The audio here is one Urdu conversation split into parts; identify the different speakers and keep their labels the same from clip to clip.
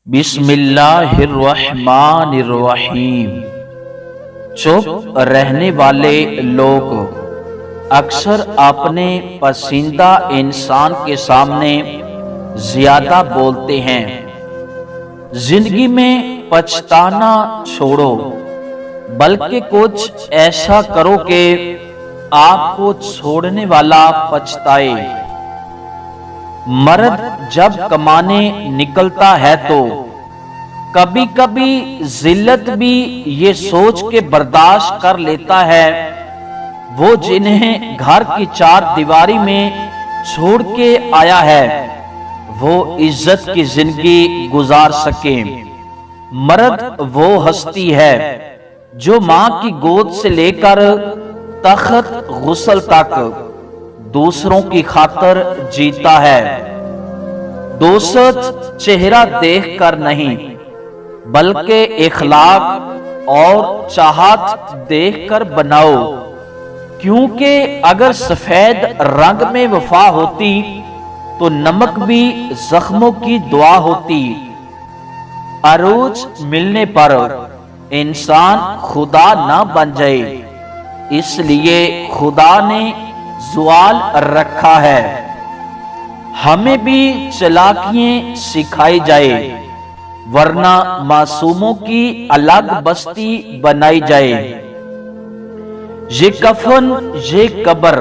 Speaker 1: بسم اللہ الرحمن الرحیم۔ چپ رہنے والے لوگ اکثر اپنے پسندیدہ انسان کے سامنے زیادہ بولتے ہیں۔ زندگی میں پچھتانا چھوڑو، بلکہ کچھ ایسا کرو کہ آپ کو چھوڑنے والا پچھتائے۔ مرد جب کمانے نکلتا ہے تو کبھی کبھی ذلت بھی یہ سوچ کے برداشت کر لیتا ہے وہ جنہیں گھر کی چار دیواری میں چھوڑ کے آیا ہے وہ عزت کی زندگی گزار سکے۔ مرد وہ ہستی ہے جو ماں کی گود سے لے کر تخت غسل تک دوسروں کی خاطر جیتا ہے۔ دوست چہرہ دیکھ کر نہیں بلکہ اخلاق اور چاہت دیکھ کر بناؤ، کیونکہ اگر سفید رنگ میں وفا ہوتی تو نمک بھی زخموں کی دعا ہوتی۔ عروج ملنے پر انسان خدا نہ بن جائے، اس لیے خدا نے زوال رکھا ہے۔ ہمیں بھی چلاکیاں سکھائی جائے، ورنہ معصوموں کی الگ بستی بنائی جائے۔ یہ کفن، یہ قبر،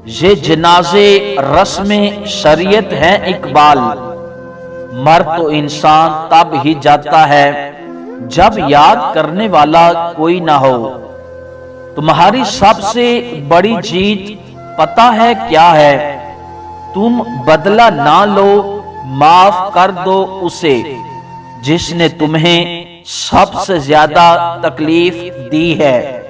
Speaker 1: یہ جنازے رسم شریعت ہے اقبال۔ مر تو انسان تب ہی جاتا ہے جب یاد کرنے والا کوئی نہ ہو۔ تمہاری سب سے بڑی جیت پتہ ہے کیا ہے؟ تم بدلہ نہ لو، معاف کر دو اسے جس نے تمہیں سب سے زیادہ تکلیف دی ہے۔